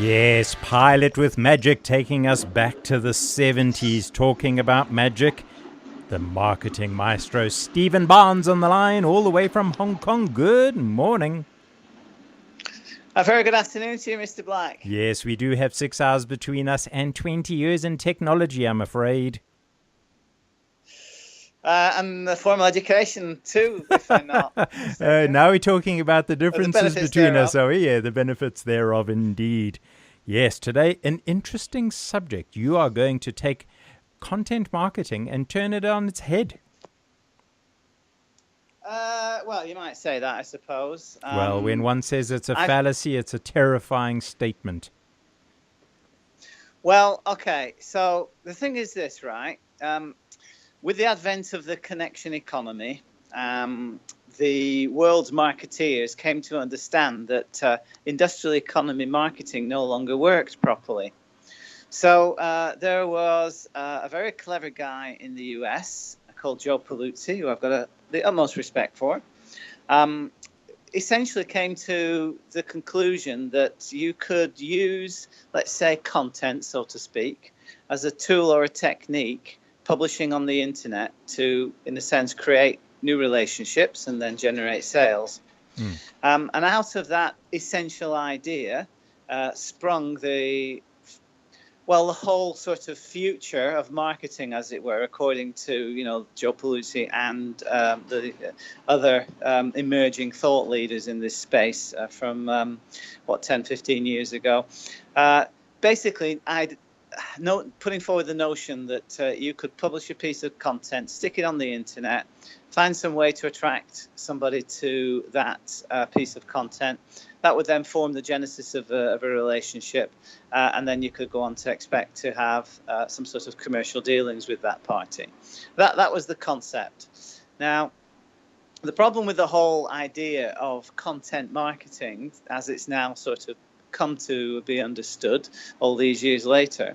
Yes, Pilot with Magic, taking us back to the 70s, talking about magic. The marketing maestro Stephen Barnes on the line, all the way from Hong Kong. Good morning. A very good afternoon to you, Mr. Black. Yes, we do have 6 hours between us and 20 years in technology, I'm afraid. And the formal education too, if I'm not mistaken. Now we're talking about the differences between thereof. us. Oh, yeah, the benefits thereof, indeed. Yes, today, an interesting subject. You are going to take content marketing and turn it on its head. Well, you might say that, I suppose. Well, when one says it's a fallacy, it's a terrifying statement. Well, okay. So the thing is this, right? With the advent of the connection economy, the world's marketeers came to understand that industrial economy marketing no longer worked properly. So there was a very clever guy in the US called Joe Paluzzi, who I've got the utmost respect for, essentially came to the conclusion that you could use, let's say, content, so to speak, as a tool or a technique, publishing on the internet to, in a sense, create new relationships and then generate sales. And out of that essential idea sprung the whole sort of future of marketing, as it were, according to, Joe Paluzzi and the other emerging thought leaders in this space from, 10, 15 years ago. Basically, putting forward the notion that you could publish a piece of content, stick it on the internet, find some way to attract somebody to that piece of content. That would then form the genesis of a relationship, and then you could go on to expect to have some sort of commercial dealings with that party. That was the concept. Now, the problem with the whole idea of content marketing, as it's now sort of come to be understood all these years later,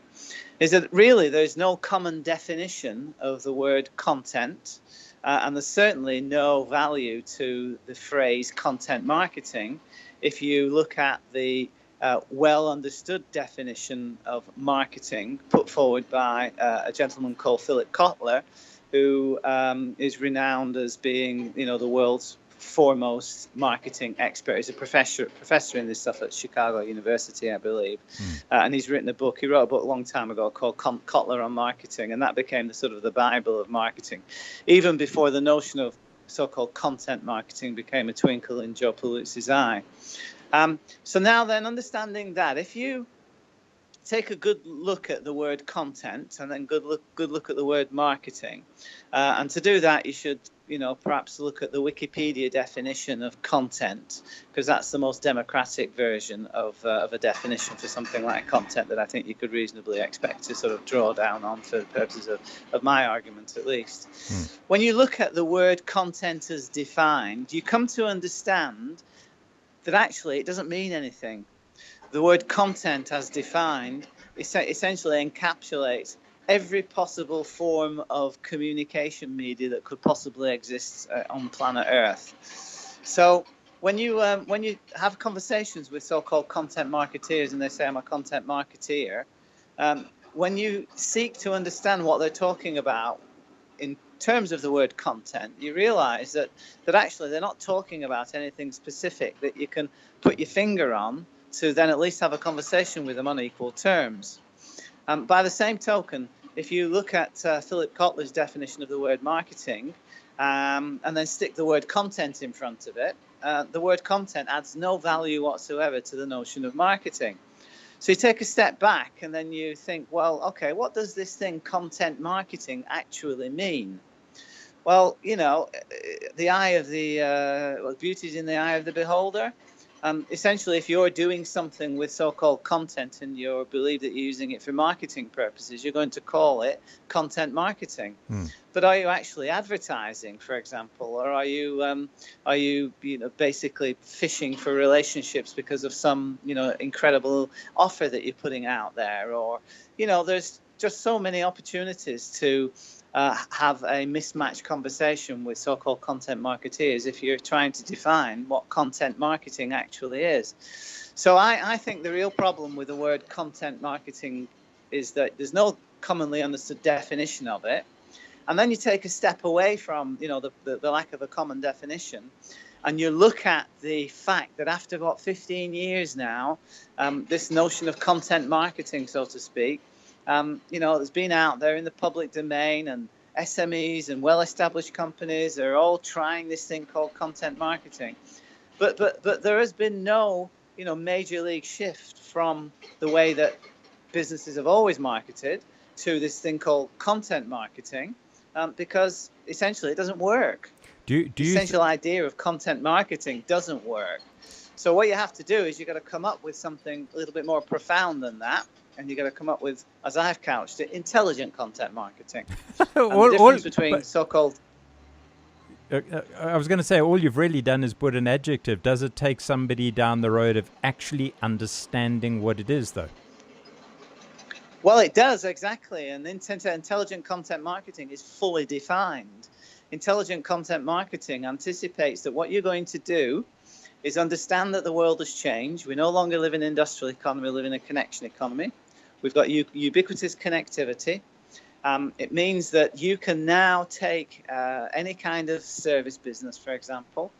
is that really there's no common definition of the word content, and there's certainly no value to the phrase content marketing if you look at the well understood definition of marketing put forward by a gentleman called Philip Kotler, who is renowned as being, the world's foremost marketing expert. He's a professor in this stuff at Chicago University, I believe. And he's written a book. He wrote a book a long time ago called Kotler on Marketing, and that became the Bible of marketing, even before the notion of so-called content marketing became a twinkle in Joe Paluzzi's eye. So now then, understanding that, if you take a good look at the word content and then good look at the word marketing, and to do that you should perhaps look at the Wikipedia definition of content, because that's the most democratic version of a definition for something like content that I think you could reasonably expect to sort of draw down on for the purposes of my argument, at least. When you look at the word content as defined, you come to understand that actually it doesn't mean anything. The word content as defined essentially encapsulates every possible form of communication media that could possibly exist on planet Earth. So when you have conversations with so-called content marketeers and they say, I'm a content marketeer, when you seek to understand what they're talking about in terms of the word content, you realize that actually they're not talking about anything specific that you can put your finger on to then at least have a conversation with them on equal terms. By the same token, if you look at Philip Kotler's definition of the word marketing, and then stick the word content in front of it, the word content adds no value whatsoever to the notion of marketing. So you take a step back and then you think, well, okay, what does this thing content marketing actually mean? Well, the eye of the beauty is in the eye of the beholder. Essentially, if you're doing something with so-called content and you believe that you're using it for marketing purposes, you're going to call it content marketing. But are you actually advertising, for example, or are you basically fishing for relationships because of some incredible offer that you're putting out there? Or there's just so many opportunities to have a mismatched conversation with so-called content marketeers if you're trying to define what content marketing actually is. So I think the real problem with the word content marketing is that there's no commonly understood definition of it. And then you take a step away from, the lack of a common definition, and you look at the fact that after about 15 years now, this notion of content marketing, so to speak, has been out there in the public domain, and SMEs and well-established companies are all trying this thing called content marketing. But there has been no, major league shift from the way that businesses have always marketed to this thing called content marketing, because essentially it doesn't work. The essential idea of content marketing doesn't work. So what you have to do is you've got to come up with something a little bit more profound than that, and you've got to come up with, as I've couched it, intelligent content marketing. And the difference between so-called... I was going to say, all you've really done is put an adjective. Does it take somebody down the road of actually understanding what it is, though? Well, it does, exactly. And intelligent content marketing is fully defined. Intelligent content marketing anticipates that what you're going to do is understand that the world has changed. We no longer live in an industrial economy, we live in a connection economy. We've got ubiquitous connectivity. It means that you can now take any kind of service business, for example.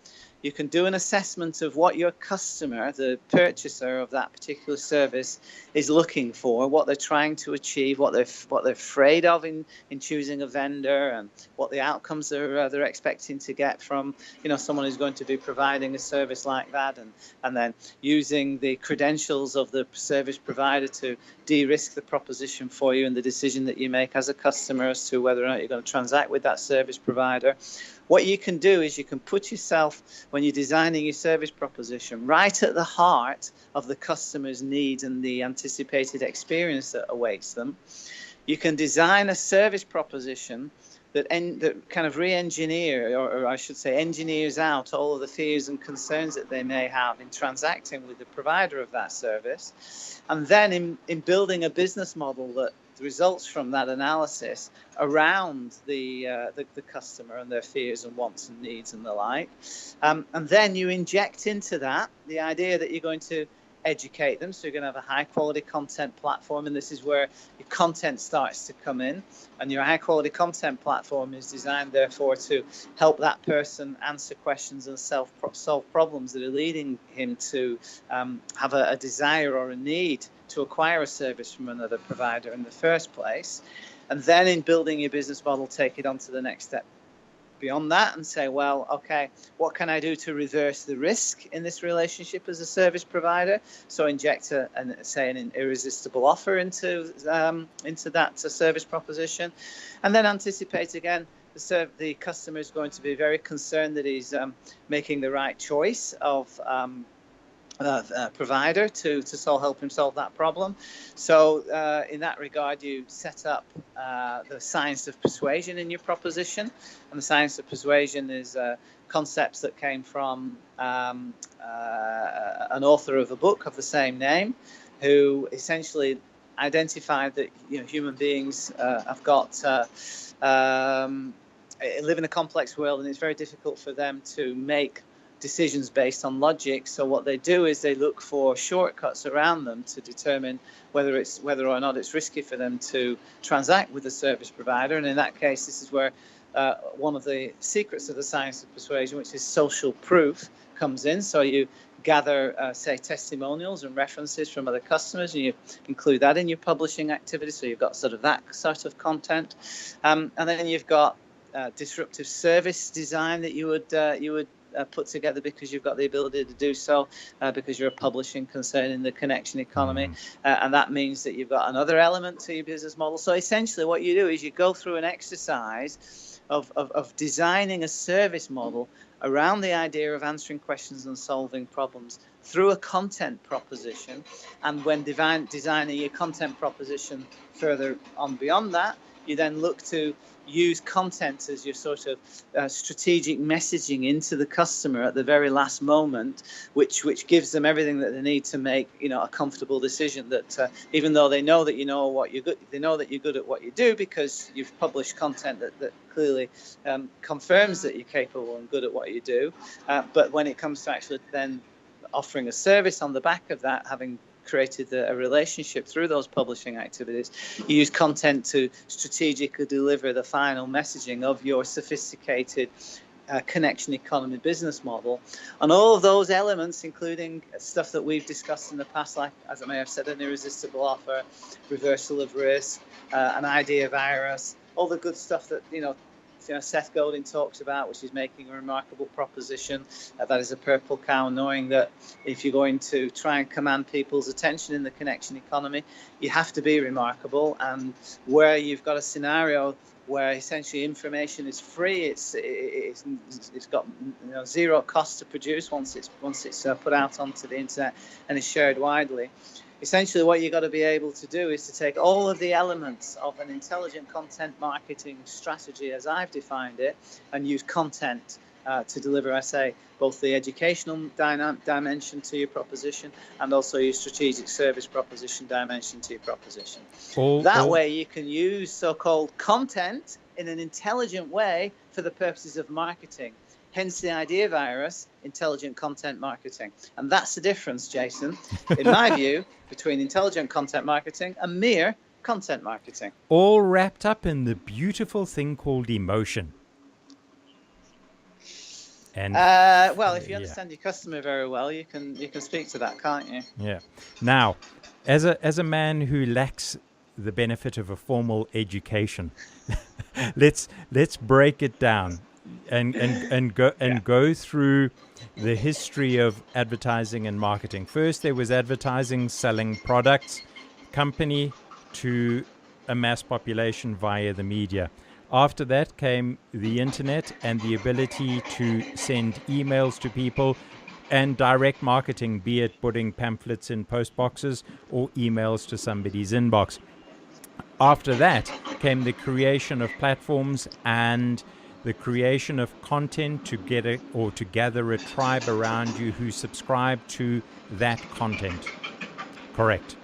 You can do an assessment of what your customer, the purchaser of that particular service, is looking for, what they're trying to achieve, what they're afraid of in choosing a vendor, and what the outcomes they're expecting to get from someone who's going to be providing a service like that, and then using the credentials of the service provider to de-risk the proposition for you and the decision that you make as a customer as to whether or not you're going to transact with that service provider. What you can do is you can put yourself, when you're designing your service proposition, right at the heart of the customer's needs and the anticipated experience that awaits them. You can design a service proposition that kind of re-engineer, or I should say engineers out all of the fears and concerns that they may have in transacting with the provider of that service. And then in building a business model that results from that analysis around the customer and their fears and wants and needs and the like. And then you inject into that the idea that you're going to educate them. So you're going to have a high quality content platform, and this is where your content starts to come in. And your high quality content platform is designed, therefore, to help that person answer questions and solve problems that are leading him to have a desire or a need to acquire a service from another provider in the first place. And then in building your business model, take it on to the next step beyond that and say, well, okay, what can I do to reverse the risk in this relationship as a service provider? So inject an irresistible offer into that service proposition, and then anticipate again the customer is going to be very concerned that he's making the right choice of provider to help him solve that problem. So in that regard, you set up the science of persuasion in your proposition. And the science of persuasion is concepts that came from an author of a book of the same name, who essentially identified that human beings have got live in a complex world, and it's very difficult for them to make decisions based on logic. So what they do is they look for shortcuts around them to determine whether or not it's risky for them to transact with a service provider. And in that case, this is where one of the secrets of the science of persuasion, which is social proof, comes in. So you gather, say, testimonials and references from other customers, and you include that in your publishing activity. So you've got sort of that sort of content, and then you've got disruptive service design that you would put together because you've got the ability to do so, because you're a publishing concern in the connection economy, and that means that you've got another element to your business model. So essentially what you do is you go through an exercise of designing a service model around the idea of answering questions and solving problems through a content proposition. And when designing your content proposition further on beyond that, you then look to use content as your sort of strategic messaging into the customer at the very last moment, which gives them everything that they need to make a comfortable decision. That even though they know that they know that you're good at what you do because you've published content that clearly confirms that you're capable and good at what you do. But when it comes to actually then offering a service on the back of that, having created a relationship through those publishing activities. You use content to strategically deliver the final messaging of your sophisticated connection economy business model. And all of those elements, including stuff that we've discussed in the past, like, as I may have said, an irresistible offer, reversal of risk, an idea virus, all the good stuff that, Seth Godin talks about, which is making a remarkable proposition. That is a purple cow, knowing that if you're going to try and command people's attention in the connection economy, you have to be remarkable. And where you've got a scenario where essentially information is free, it's got zero cost to produce once it's put out onto the internet and is shared widely. Essentially, what you've got to be able to do is to take all of the elements of an intelligent content marketing strategy, as I've defined it, and use content to deliver, I say, both the educational dimension to your proposition and also your strategic service proposition dimension to your proposition. That way, you can use so-called content in an intelligent way for the purposes of marketing. Hence the idea virus, intelligent content marketing. And that's the difference, Jason, in my view, between intelligent content marketing and mere content marketing. All wrapped up in the beautiful thing called emotion. And well, if you understand your customer very well, you can speak to that, can't you? Yeah. Now, as a man who lacks the benefit of a formal education, let's break it down. And go through the history of advertising and marketing. First, there was advertising selling products, company to a mass population via the media. After that came the internet and the ability to send emails to people and direct marketing, be it putting pamphlets in post boxes or emails to somebody's inbox. After that came the creation of platforms and the creation of content to gather a tribe around you who subscribe to that content. Correct.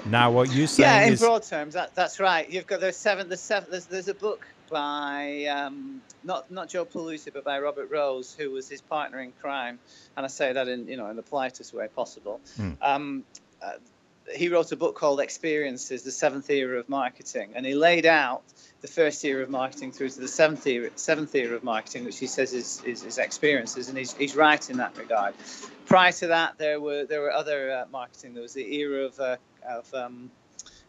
Now, what you're saying is, in broad terms, that's right. You've got there's a book by not Joe Palooza, but by Robert Rose, who was his partner in crime, and I say that in the politest way possible. He wrote a book called Experiences, the Seventh Era of Marketing, and he laid out the first era of marketing through to the seventh era of marketing, which he says is experiences, and he's right in that regard. Prior to that, there were other marketing. There was the era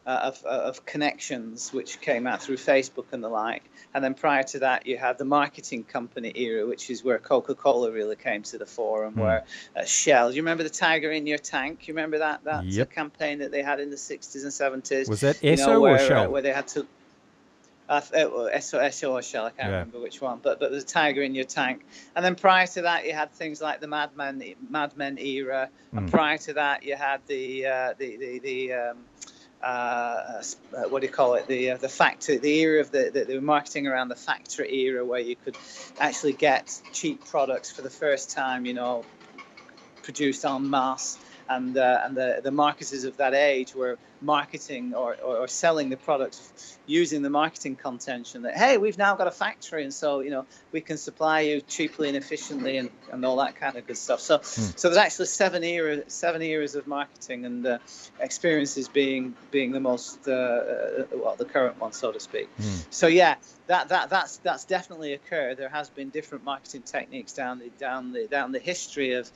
of connections, which came out through Facebook and the like. And then prior to that, you had the marketing company era, which is where Coca-Cola really came to the fore, and where Shell. Do you remember the Tiger in Your Tank? You remember that campaign that they had in the 60s and 70s? Was that Esso or Shell? Where they had to... Esso or Shell, I can't remember which one, but there's a Tiger in Your Tank. And then prior to that, you had things like the Mad Men era, and prior to that, you had the what do you call it? The factory, the era of the marketing around the factory era, where you could actually get cheap products for the first time, produced en masse. And the marketers of that age were marketing or selling the products using the marketing contention that, hey, we've now got a factory, and so we can supply you cheaply and efficiently and all that kind of good stuff. So there's actually seven eras of marketing, and experiences being the most the current one, so to speak. So yeah, that's definitely occurred. There has been different marketing techniques down the history of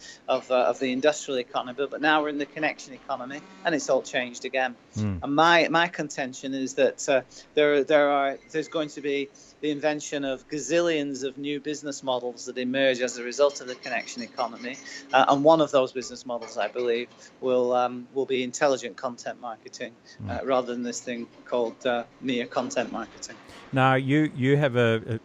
the industrial economy, but now we're in the connection economy, and it's all changed again. And my contention is that there's going to be the invention of gazillions of new business models that emerge as a result of the connection economy, and one of those business models, I believe, will be intelligent content marketing rather than this thing called mere content marketing. Now, you have a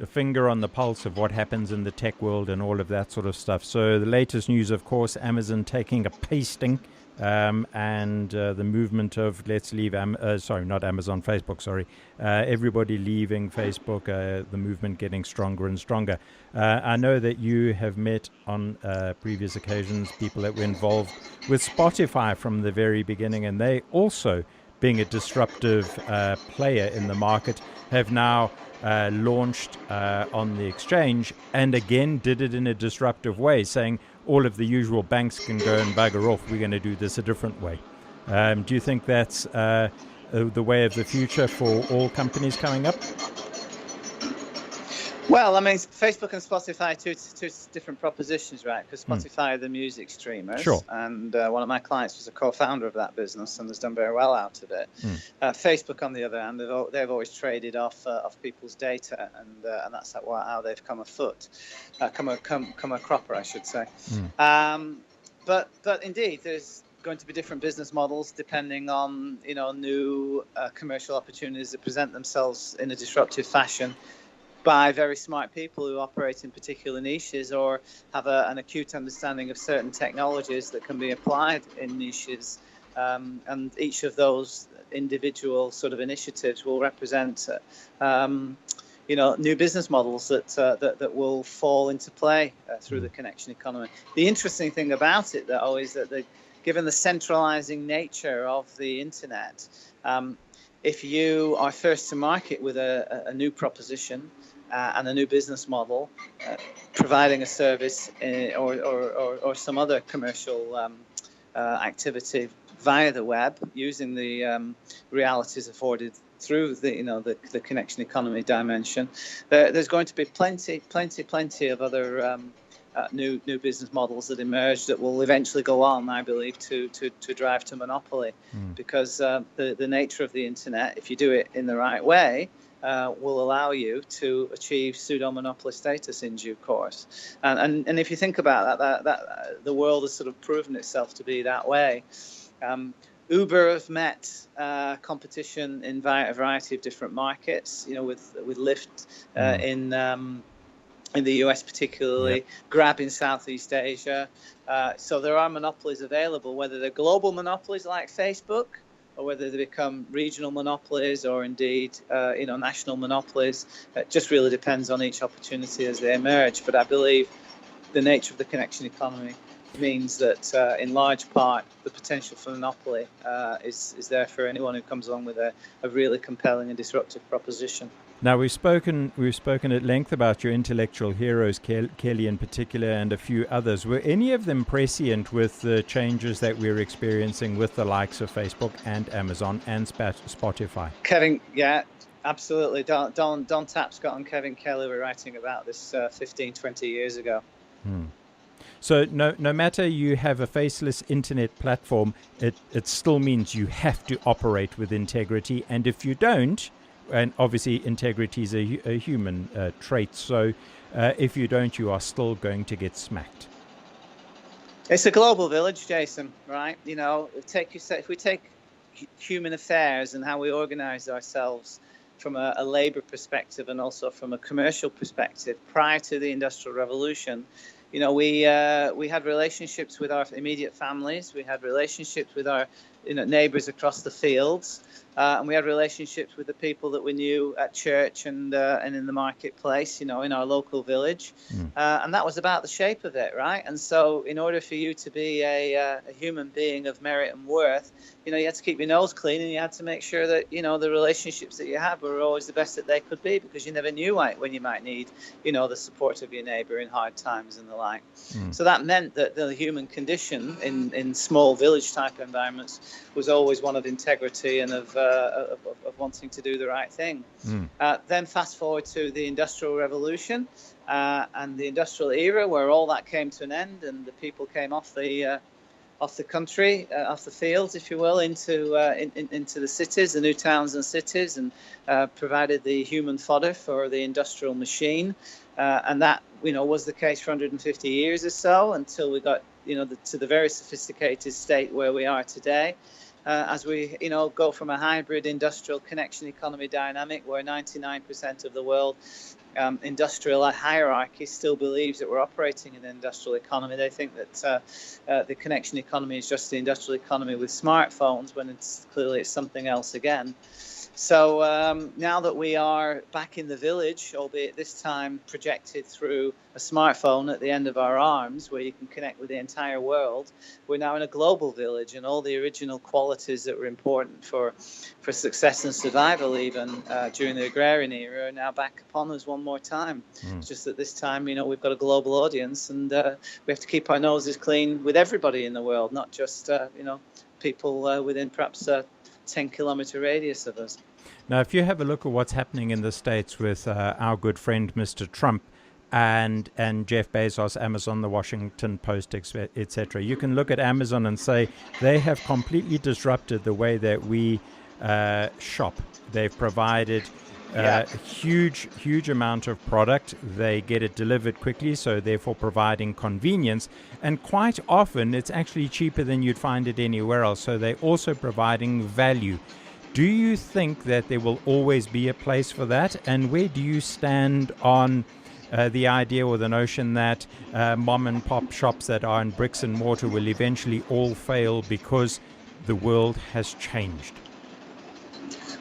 finger on the pulse of what happens in the tech world and all of that sort of stuff. So the latest news, of course, Amazon taking a pasting, and the movement of let's leave, not Amazon, Facebook, everybody leaving Facebook, the movement getting stronger and stronger. I know that you have met on previous occasions people that were involved with Spotify from the very beginning, and they also, being a disruptive player in the market, have now launched on the exchange, and again did it in a disruptive way, saying, all of the usual banks can go and bugger off. We're going to do this a different way. Do you think that's the way of the future for all companies coming up? Well, I mean, Facebook and Spotify are two different propositions, right? Because Spotify are the music streamers, Sure. and one of my clients was a co-founder of that business and has done very well out of it. Facebook, on the other hand, they've always traded off people's data, and that's how they've come a cropper, I should say. But indeed, there's going to be different business models depending on new commercial opportunities that present themselves in a disruptive fashion by very smart people who operate in particular niches or have an acute understanding of certain technologies that can be applied in niches. And each of those individual sort of initiatives will represent, new business models that will fall into play through the connection economy. The interesting thing about it, though, is that given the centralizing nature of the internet, if you are first to market with a new proposition and a new business model, providing a service or some other commercial activity via the web, using the realities afforded through the connection economy dimension, there's going to be plenty of other new business models that emerge that will eventually go on, I believe, to drive to monopoly, because the nature of the internet, if you do it in the right way, will allow you to achieve pseudo-monopoly status in due course. And if you think about that the world has sort of proven itself to be that way. Uber have met competition in a variety of different markets, with Lyft in the US particularly, Grab in Southeast Asia. So there are monopolies available, whether they're global monopolies like Facebook, or whether they become regional monopolies or indeed, national monopolies. It just really depends on each opportunity as they emerge. But I believe the nature of the connection economy means that, in large part, the potential for monopoly is there for anyone who comes along with a really compelling and disruptive proposition. Now, we've spoken at length about your intellectual heroes, Kelly in particular, and a few others. Were any of them prescient with the changes that we're experiencing with the likes of Facebook and Amazon and Spotify? Kevin, yeah, absolutely. Don Tapscott and Kevin Kelly were writing about this 15, 20 years ago. So no matter you have a faceless internet platform, it still means you have to operate with integrity. And if you don't, and obviously integrity is a human trait, so if you don't, you are still going to get smacked. It's a global village, Jason, right? If we take human affairs and how we organize ourselves from a labor perspective and also from a commercial perspective, prior to the Industrial Revolution, we had relationships with our immediate families. We had relationships with our neighbors across the fields, and we had relationships with the people that we knew at church and in the marketplace, in our local village, and that was about the shape of it, right? And so, in order for you to be a human being of merit and worth, you had to keep your nose clean, and you had to make sure that the relationships that you had were always the best that they could be, because you never knew when you might need the support of your neighbor in hard times and the like. So that meant that the human condition in small village type environments was always one of integrity and of wanting to do the right thing. Then fast forward to the Industrial Revolution and the industrial era, where all that came to an end and the people came off the country, off the fields, if you will, into the cities, the new towns and cities, and provided the human fodder for the industrial machine. And that, was the case for 150 years or so, until we got, to the very sophisticated state where we are today. As we, go from a hybrid industrial connection economy dynamic, where 99% of the world industrial hierarchy still believes that we're operating in an industrial economy. They think that the connection economy is just the industrial economy with smartphones, when it's clearly something else again. So now that we are back in the village, albeit this time projected through a smartphone at the end of our arms, where you can connect with the entire world, we're now in a global village, and all the original qualities that were important for success and survival, even during the agrarian era, are now back upon us one more time. It's just that this time, we've got a global audience, and we have to keep our noses clean with everybody in the world, not just people within perhaps a 10-kilometer radius of us. Now, if you have a look at what's happening in the States with our good friend Mr. Trump and Jeff Bezos, Amazon, the Washington Post, etc., you can look at Amazon and say they have completely disrupted the way that we shop. They've provided a huge amount of product. They get it delivered quickly, so therefore providing convenience. And quite often, it's actually cheaper than you'd find it anywhere else. So they're also providing value. Do you think that there will always be a place for that? And where do you stand on the idea or the notion that mom and pop shops that are in bricks and mortar will eventually all fail because the world has changed?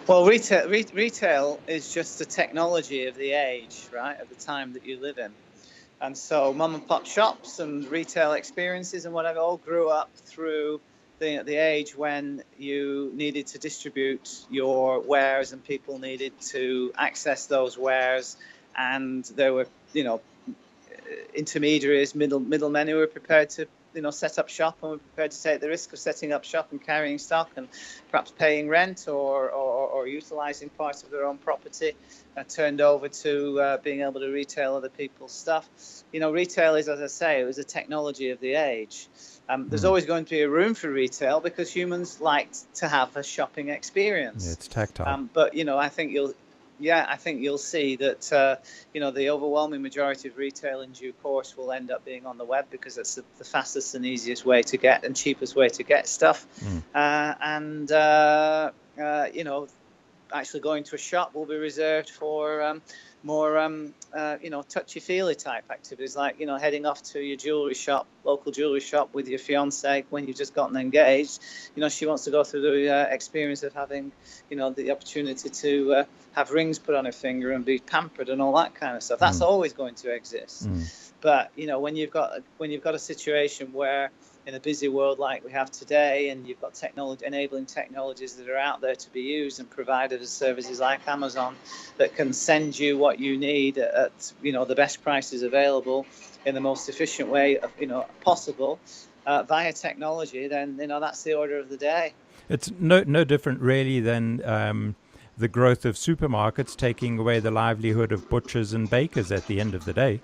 Well, retail is just the technology of the age, right, of the time that you live in. And so mom and pop shops and retail experiences and whatever all grew up through the age when you needed to distribute your wares and people needed to access those wares, and there were intermediaries, middlemen who were prepared to set up shop and were prepared to take the risk of setting up shop and carrying stock and perhaps paying rent or utilizing parts of their own property turned over to being able to retail other people's stuff. Retail is, as I say, it was a technology of the age. There's always going to be a room for retail because humans like to have a shopping experience. Yeah, it's tactile. But I think you'll see that the overwhelming majority of retail in due course will end up being on the web because it's the fastest and easiest way to get and cheapest way to get stuff. Actually going to a shop will be reserved for more touchy-feely type activities, like heading off to your local jewelry shop with your fiance when you've just gotten engaged. She wants to go through the experience of having the opportunity to have rings put on her finger and be pampered and all that kind of stuff. That's always going to exist. But when you've got a situation where in a busy world like we have today, and you've got enabling technologies that are out there to be used and provided as services like Amazon that can send you what you need at the best prices available in the most efficient way possible via technology, then that's the order of the day. It's no different really than the growth of supermarkets taking away the livelihood of butchers and bakers at the end of the day.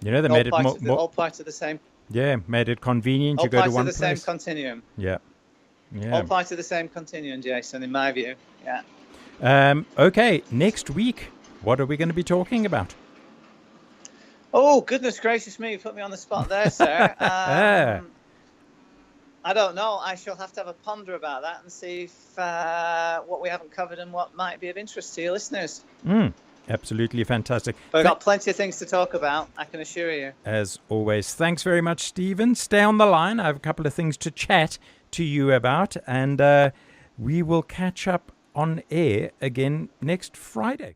They made it all part of the same. Yeah, made it convenient. All you go to one place. All part of the same continuum. Yeah. All part of the same continuum, Jason, in my view. Yeah. Okay, next week, what are we going to be talking about? Oh, goodness gracious me, you put me on the spot there, sir. I don't know. I shall have to have a ponder about that and see if what we haven't covered and what might be of interest to your listeners. Absolutely fantastic. But we've got plenty of things to talk about, I can assure you. As always. Thanks very much, Stephen. Stay on the line. I have a couple of things to chat to you about, and we will catch up on air again next Friday.